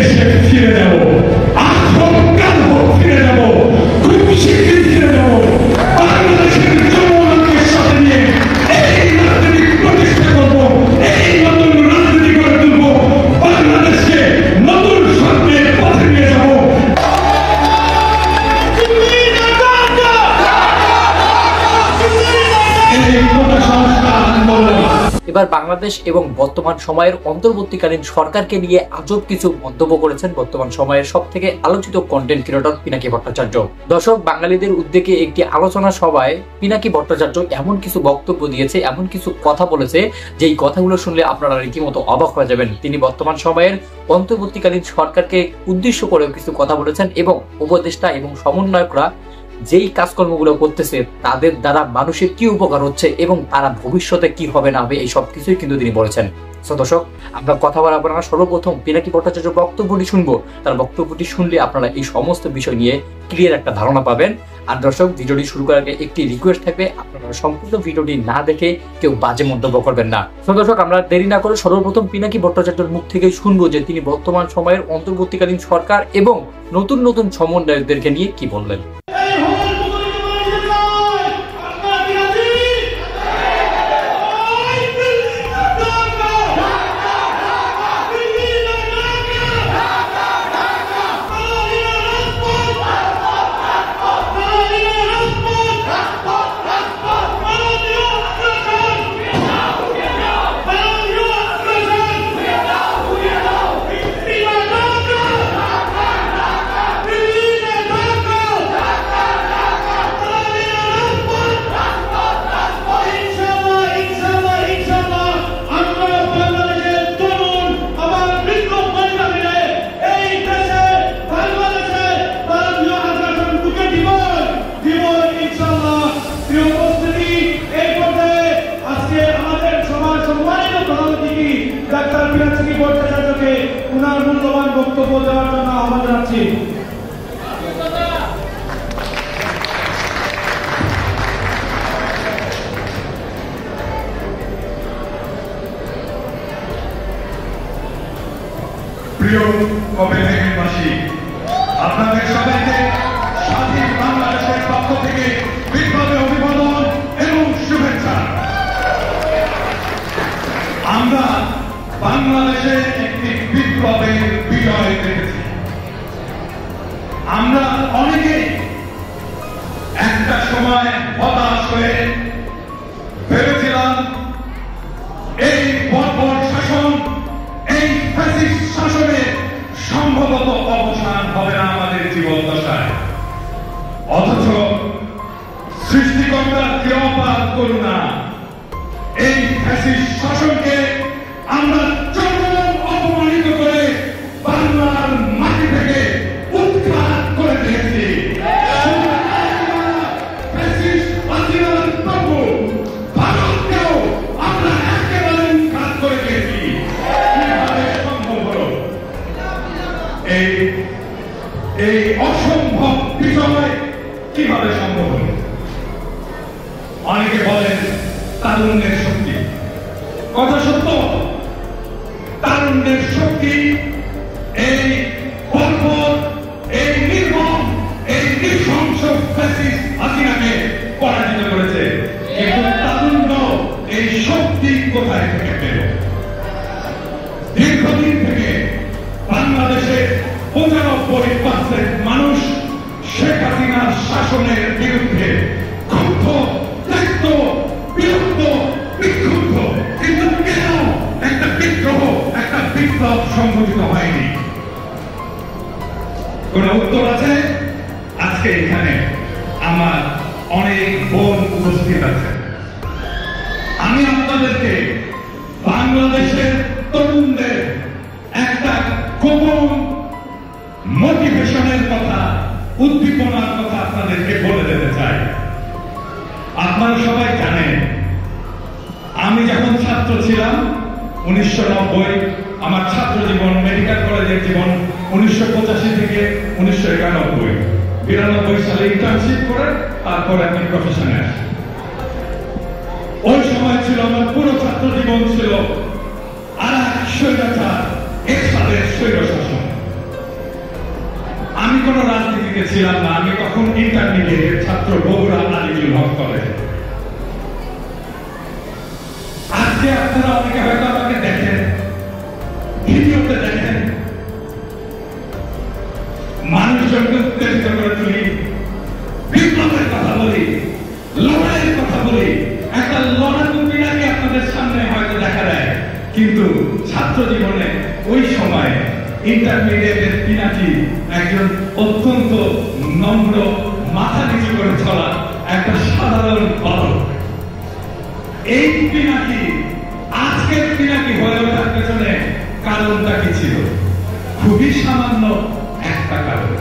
দেশে ফিরে যাব, আজকাল ফিরে যাব, খুব শীঘ্রই ফিরে যাব। বাংলাদেশের জনগণকে সাথে নিয়ে এই রাজনীতি প্রতিষ্ঠা করব, এই নতুন রাজনীতি গড়ে তুলব, বাংলাদেশকে নতুন স্বপ্নের পথে নিয়ে যাব। এবার বাংলাদেশ এবং বর্তমান সময়ের অন্তর্বর্তীকালীন সরকারকে নিয়ে আজব কিছু মন্তব্য করেছেন বর্তমান সময়ের সবথেকে আলোচিত কন্টেন্ট ক্রিয়েটর পিনাকি ভট্টাচার্য। দর্শক, বাঙালিদের উদ্যোগে একটি আলোচনা সভায় পিনাকি ভট্টাচার্য এমন কিছু বক্তব্য দিয়েছে, এমন কিছু কথা বলেছে, যেই কথাগুলো শুনলে আপনারা রীতিমতো অবাক হয়ে যাবেন। তিনি বর্তমান সময়ের অন্তর্বর্তীকালীন সরকারকে উদ্দেশ্য করেও কিছু কথা বলেছেন এবং উপদেষ্টা এবং সমন্বয়করা যেই কাজকর্মগুলো করতেছে তাদের দ্বারা মানুষের কি উপকার হচ্ছে এবং তারা ভবিষ্যতে কি হবে না হবে এই সব কিছুই কিন্তু তিনি বলেছেন। দর্শক, আমরা কথা বলার না, সর্বপ্রথম পিনাকি ভট্টাচার্য বক্তব্যটি শুনবো। তার বক্তব্যটি শুনলে আপনারা এই সমস্ত বিষয় নিয়ে ক্লিয়ার একটা ধারণা পাবেন। আর দর্শক, ভিডিওটি শুরু করার আগে একটি রিকোয়েস্ট থাকবে, আপনারা সম্পূর্ণ ভিডিওটি না দেখে কেউ বাজে মন্তব্য করবেন না। দর্শক, আমরা দেরি না করে সর্বপ্রথম পিনাকি ভট্টাচার্যের মুখ থেকে শুনবো যে তিনি বর্তমান সময়ের অন্তর্বর্তীকালীন সরকার এবং নতুন নতুন সমন্বয়কদেরকে নিয়ে কি বললেন। উনার মূল্যবান বক্তব্য দেওয়ার জন্য আহ্বান জানাচ্ছি। প্রিয় কপেনহেগেনবাসী, আপনাদের সবাইকে স্বাধীন বাংলাদেশের পক্ষ থেকে বিপ্লবে অভিবাদন এবং শুভেচ্ছা। আমরা বাংলাদেশে একটি বিপ্লবের বিজয় দেখেছি। আমরা অনেকেই একটা সময় হতাশ হয়ে ভেবেছিলাম এই বর্বর শাসন, এই ফ্যাসিস্ট শাসনের সম্ভবত অবসান হবে না আমাদের জীবন দশায়। অথচ সৃষ্টিকর্তার যে অপার করুণা, এই ফ্যাসিস্ট শাসনকে আমরা চরম অপমানিত করে বাংলার মাটি থেকে উৎখাত করে দিয়েছি। ভারতকেও আমরা একেবারে উৎখাত করে দিয়েছি। কিভাবে সম্ভব হলো এই অসম্ভব বিষয়? কিভাবে সম্ভব হলো? অনেকে বলেন তারুণ্যের শক্তি। কথা সত্য, তারুণ্যের শক্তি এই বর্বর, এই নির্মম, এই নৃশংস ফ্যাসিস্ট হাসিনাকে পরাজিত করেছে। কিন্তু তারুণ্য, এই শক্তি কোথায় থেকে পেল? দীর্ঘদিন থেকে বাংলাদেশে ৯৫% মানুষ শেখ হাসিনার শাসনের বিরুদ্ধে ক্ষুব্ধ, ত্যক্ত, বিরক্ত, বিক্ষুব্ধ। কিন্তু কেন একটা বিদ্রোহ, একটা বিপ্লব সংঘটিত হয়নি? কোন উত্তর আছে? আজকে এখানে আমার অনেক বোন উপস্থিত আছে। আমি আপনাদেরকে বাংলাদেশের তরুণদের একটা গোপন মোটিভেশনের কথা, উদ্দীপনার কথা আপনাদেরকে বলে দিতে চাই। আপনারা সবাই জানেন, আমি যখন ছাত্র ছিলাম 1990, আমার ছাত্র জীবন, মেডিকেল কলেজের জীবন 1985 থেকে 1991, 92 সালে ইন্টার্নশিপ করে তারপর আমি প্রফেশনে আসি। ওই সময় ছিল আমার পুরো ছাত্র জীবন ছিল আর এক স্বৈরাচার, এরশাদের স্বৈর শাসন। কোনো রাজনীতিতে ছিলাম না, আমি তখন ইন্টারমিডিয়েটের ছাত্র, বগুড়া আলিজুল হক কলেজে। আজকে আপনারা অনেকে হয়তো আমাকে দেখেন, ভিডিওতে দেখেন, মানুষজনকে উত্তেজিত করে তুলি, বিপ্লবের কথা বলি, লড়াইয়ের কথা বলি, একটা লড়াকু পিনাকি আপনাদের সামনে হয়তো দেখা দেয়, কিন্তু ছাত্র জীবনে ওই সময় ইন্টারমিডিয়েটের পিনাকি একজন অত্যন্ত নম্র, মাথা নিচু করে চলা একটা সাধারণ বালক। এই পিনাকি আজকের পিনাকি হয়ে ওঠার পেছনে কারণটা কি ছিল? খুবই সামান্য একটা কারণ।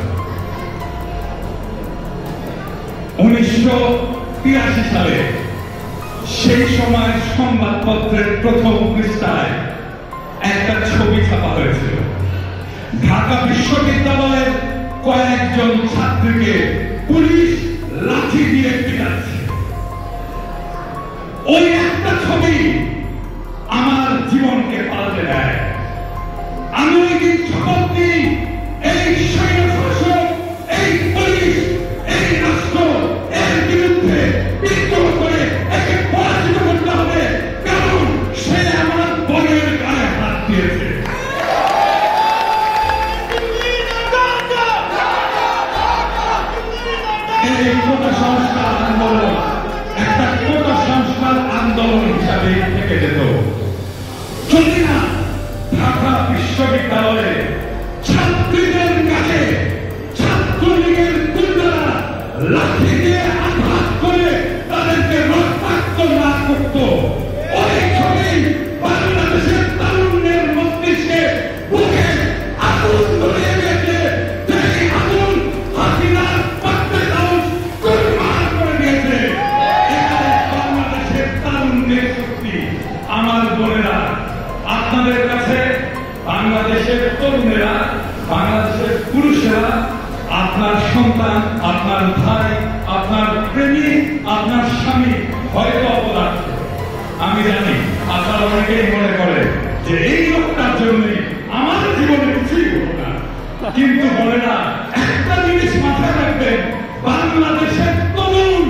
1983 সালে সেই সময় সংবাদপত্রের প্রথম পৃষ্ঠায় একটা ছবি ছাপা হয়েছিল। ঢাকা বিশ্ববিদ্যালয়ের কয়েকজন ছাত্রীকে পুলিশ লাঠি দিয়ে পিটাচ্ছে। ওই একটা ছবি আমার জীবনকে পাল্টে দেয়। আমি ওই দিন শপথ নিই, এই সৈন্য শাসক, এই পুলিশ, এই রাষ্ট্র, এর বিরুদ্ধে বিদ্রোহ করে একে পরাজিত করতে হবে, কারণ সে আমার বোনের গায়ে হাত দিয়েছে। এই কোটা সংস্কার আন্দোলন একটা কোটা সংস্কার আন্দোলন হিসাবে থেকে যেত। যদি না ঢাকা বিশ্ববিদ্যালয়ে ছাত্রীদের কাছে ছাত্রলীগের গুন্ডারা লাঠি দিয়ে আঘাত করে তাদেরকে রক্তাক্ত না করত, ওই ছবি বাংলাদেশের তারুণ্যের মস্তিষ্কে বুকে আগুন ধরিয়ে গেছে। সেই আগুন হাসিনার পাত্রে দাউস গোলমাল করে দিয়েছে। এখানে বাংলাদেশের তারুণ্যের শক্তি। আমার বোনেরা, আপনাদের কাছে বাংলাদেশের তরুণেরা, বাংলাদেশের পুরুষেরা, আপনার সন্তান, আপনার ভাই, আপনার প্রেমিক, আপনার স্বামী হয়তো অপরাধ। আমি জানি আপনারা অনেকেই মনে করে যে এই লোকটার জন্যই আমার জীবনে কিছুই হলো না, কিন্তু বলে না, একটা জিনিস মাথায় রাখবেন, বাংলাদেশের তরুণ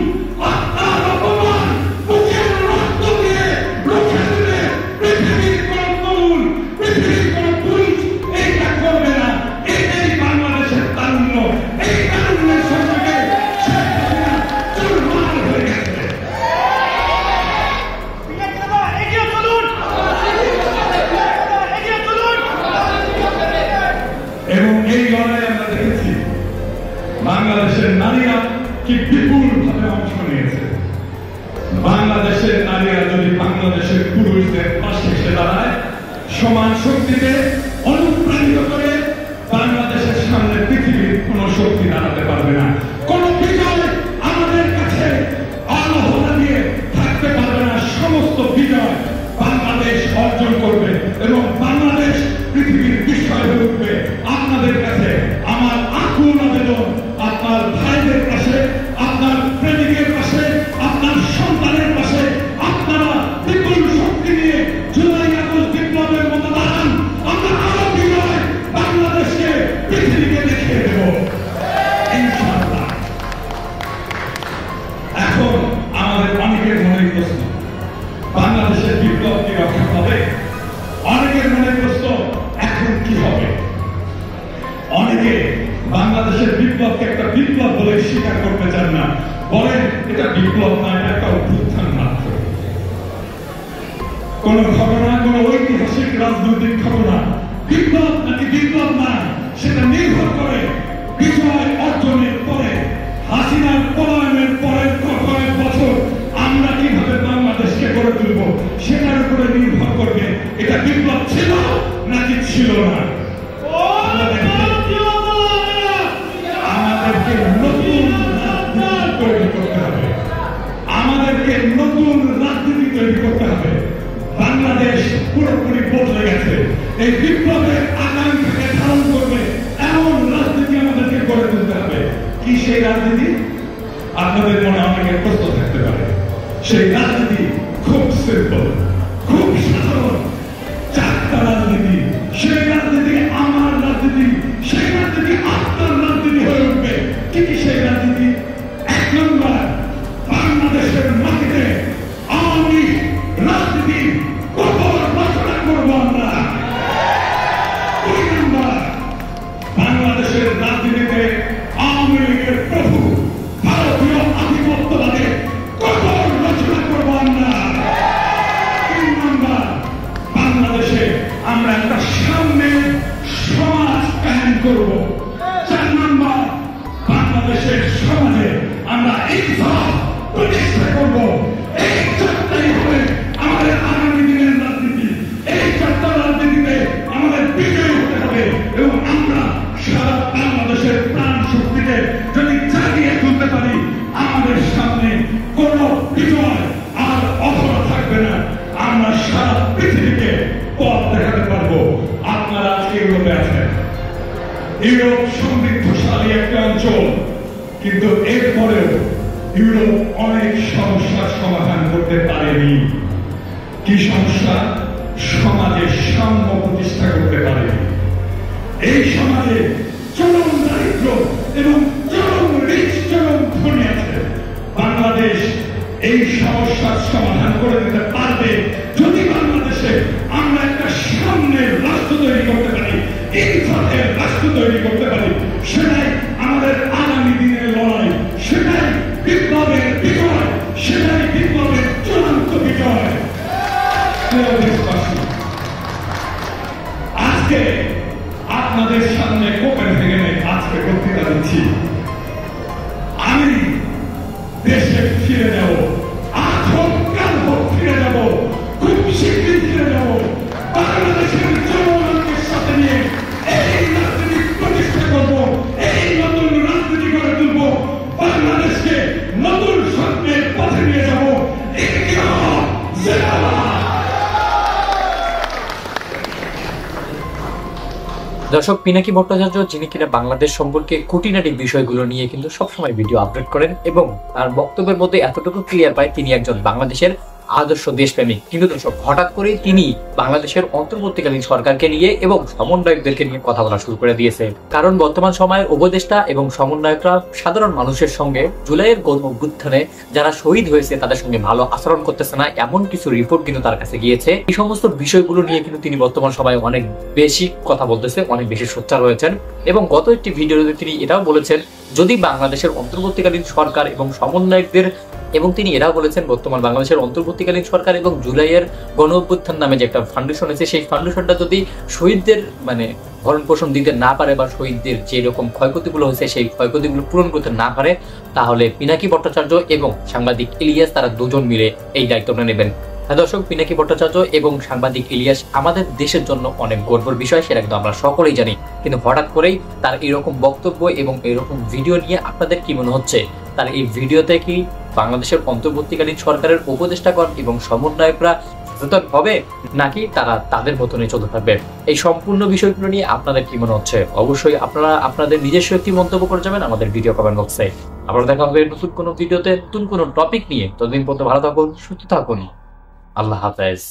আপনার অপমান বুকের রক্ত দিয়ে রুখে দিলে পৃথিবীর কোন তরুণ, পৃথিবীর কোন পুরুষ এইটা করবে না। এটাই বাংলাদেশের তারুণ্য। এই তারুণ্যের সঙ্গে শেখ হাসিনা চুরমার হয়ে গেছে। এবং এই লড়াই আমরা দেখেছি বাংলাদেশের নারীরা কি বিপুল ভাবে অংশ নিয়েছে। বাংলাদেশের নারীরা যদি বাংলাদেশের পুরুষদের পাশে এসে দাঁড়ায়, সমান শক্তিতে অনুপ্রাণিত করে, বাংলাদেশের সামনে পৃথিবীর কোন শক্তি দাঁড়াতে পারবে না। কোন বিজয় আমাদের কাছে আলোহনা দিয়ে থাকতে পারবে না। সমস্ত বিজয় বাংলাদেশ অর্জন করবে এবং বাংলাদেশ পৃথিবীর বিষয় হয়ে উঠবে। আপনাদের কাছে আমার আকুল আবেদন, আপনার ভাইদের পাশে, আপনার প্রেমিকের পাশে, আপনার সন্তানের পাশে আপনারা বিপুল শক্তি নিয়ে জুলাই আগস্ট বিপ্লবের মতো দাঁড়ান। আমরা আরো বিজয় বাংলাদেশকে পৃথিবীকে দেখিয়ে দেব ইনশাআল্লাহ। এখন আমাদের অনেকের মনে প্রশ্ন, বাংলাদেশের বিপ্লব কি রক্ষা হবে? অনেকের মনে প্রশ্ন, এখন কি হবে? অনেকে বাংলাদেশের বিপ্লবকে একটা বিপ্লব বলে স্বীকার করতে চান না, বলেন এটা বিপ্লব না, এটা একটা অভ্যুত্থান মাত্র। কোন ঘটনা, কোন ঐতিহাসিক রাজনৈতিক ঘটনা বিপ্লব নাকি বিপ্লব না, সেটা নির্ভর করে বিজয় অর্জনের পরে, হাসিনার পলায়নের পরের কয়েক বছর আমরা কিভাবে বাংলাদেশকে গড়ে তুলব, সেটার উপরে নির্ভর করবে এটা বিপ্লব ছিল নাকি ছিল না। আমাদেরকে নতুন রাজনীতি তৈরি করতে হবে, আমাদেরকে নতুন রাজনীতি তৈরি করতে হবে। বাংলাদেশ পুরোপুরি বদলে গেছে। এই বিপ্লবের আকাঙ্ক্ষাকে ধারণ করবে এমন রাজনীতি আমাদেরকে গড়ে তুলতে হবে। কি সেই রাজনীতি? আপনাদের মনে অনেকের প্রশ্ন থাকতে পারে। সেই রাজনীতি খুব সিম্পল, খুব সাধারণ, চারটা রাজনীতি। সেই রাজনীতি আমার রাজনীতি, সেই রাজনীতি আপনার রাজনীতি হয়ে বাংলাদেশের রাজনীতিতে আওয়ামী লীগের প্রভু ভারতীয় আধিপত্যবাদে কঠোর রচনা করবো আমরা। 3 নাম্বার, বাংলাদেশে আমরা একটা সাম্যের সমাজ কায়েম করব। 4 নাম্বার, বাংলাদেশের সমাজে আমরা ইনসাফ প্রতিষ্ঠা করব। এই 4টাই হবে আমাদের আগামী দিনের রাজনীতি। এই 4টা রাজনীতিতে আমাদের বিজয়ী হতে হবে এবং আমরা সারা বাংলাদেশের প্রাণ শক্তিকে যদি জাগিয়ে তুলতে পারি, আমাদের সামনে কোন বিজয় আর অধরা থাকবে না। আমরা সারা পৃথিবীকে পথ দেখাতে পারবো। আপনারা আজকে ইউরোপে আছেন, ইউরোপ সমৃদ্ধশালী একটা অঞ্চল, কিন্তু এরপরেও ইউরোপ অনেক সমস্যার সমাধান করতে পারেনি। কি সমস্যা? সমাজে সাম্য প্রতিষ্ঠা করতে পারেনি। এই সমাজে চরম দারিদ্র এবং চরম রিচ, চরম ধনী আছে। বাংলাদেশ এই সমস্যার সমাধান করে দিতে পারবে যদি বাংলাদেশে আমরা একটা সামনের রাষ্ট্র তৈরি করতে পারি, ইনসাফের রাষ্ট্র তৈরি করতে পারি। সেটাই আমাদের আগামী দিনের লড়াই, সেটাই বিপ্লবের বিজয়, সেটাই বিপ্লবের চূড়ান্ত বিজয়। আজকে আপনাদের সামনে কোপেনহেগেনে আজকে বক্তৃতা দিচ্ছি। আমি দেশে ফিরে যাব, আজ হোক কাল হোক ফিরে যাব, খুব শীঘ্রই ফিরে যাব। বাংলাদেশের জনগণকে সাথে নিয়ে এই রাজনীতি প্রতিষ্ঠা করব, এই নতুন রাজনীতি করে তুলব, বাংলাদেশকে নতুন স্বপ্নের পথে নিয়ে যাব। ইনকিলাব জিন্দাবাদ। দর্শক, পিনাকি ভট্টাচার্য, যিনি কিনা বাংলাদেশ সম্পর্কে খুঁটিনাটি বিষয়গুলো নিয়ে কিন্তু সবসময় ভিডিও আপলোড করেন এবং তার বক্তব্যের মধ্যে এতটুকু ক্লিয়ার পায় তিনি একজন বাংলাদেশের আদর্শ দেশপ্রেমিক। কিন্তু দর্শক, হঠাৎ করে তিনি বাংলাদেশের অন্তর্বর্তীকালীন সরকারকে নিয়ে এবং সমন্বয়কদেরকে নিয়ে কথা বলা শুরু করে দিয়েছে। কারণ বর্তমান সময়ের উপদেষ্টা এবং সমন্বয়করা সাধারণ মানুষের সঙ্গে জুলাইয়ের গণ অভ্যুত্থানে যারা শহীদ হয়েছে তাদের সঙ্গে ভালো আচরণ করতেছে না, এমন কিছু রিপোর্ট কিন্তু তার কাছে গিয়েছে। এই সমস্ত বিষয়গুলো নিয়ে কিন্তু তিনি বর্তমান সময়ে অনেক বেশি কথা বলতেছে, অনেক বেশি সোচ্চার হয়েছেন এবং গত একটি ভিডিওতে তিনি এটাও বলেছেন, যদি বাংলাদেশের অন্তর্বর্তীকালীন সরকার এবং সমন্বয়কদের, এবং তিনি এটাও বলেছেন বর্তমান বাংলাদেশের অন্তর্বর্তীকালীন সরকার এবং জুলাইয়ের গণ অভ্যুত্থান নামে যে একটা ফাউন্ডেশন আছে, সেই ফাউন্ডেশনটা যদি শহীদদের ভরণ পোষণ দিতে না পারে বা শহীদদের যে রকম ক্ষয়ক্ষতিগুলো হয়েছে সেই ক্ষয়ক্ষতিগুলো পূরণ করতে না পারে, তাহলে পিনাকি ভট্টাচার্য এবং সাংবাদিক ইলিয়াস তারা দুজন মিলে এই দায়িত্বটা নেবেন। হ্যাঁ দর্শক, পিনাকি ভট্টাচার্য এবং সাংবাদিক ইলিয়াস আমাদের দেশের জন্য অনেক গর্বের বিষয়, সেটা কিন্তু আমরা সকলেই জানি। কিন্তু হঠাৎ করেই তার এরকম বক্তব্য এবং এরকম ভিডিও নিয়ে আপনাদের কি মনে হচ্ছে? তার এই ভিডিওতে কি বাংলাদেশের অন্তর্বর্তীকালীন সরকারের উপদেষ্টাগণ এবং সমন্বয়করা সচেতন হবে, নাকি তারা তাদের মতনই চলতে থাকবে? এই সম্পূর্ণ বিষয়গুলো নিয়ে আপনাদের কি মনে হচ্ছে? অবশ্যই আপনারা আপনাদের নিজস্ব একটি মন্তব্য করে যাবেন আমাদের ভিডিও কমেন্ট বক্সে। আবার দেখা হবে নতুন কোনো ভিডিওতে, নতুন কোনো টপিক নিয়ে। ততদিন পর্যন্ত ভালো থাকুন, সুস্থ থাকুন। আল্লাহ হাফেজ।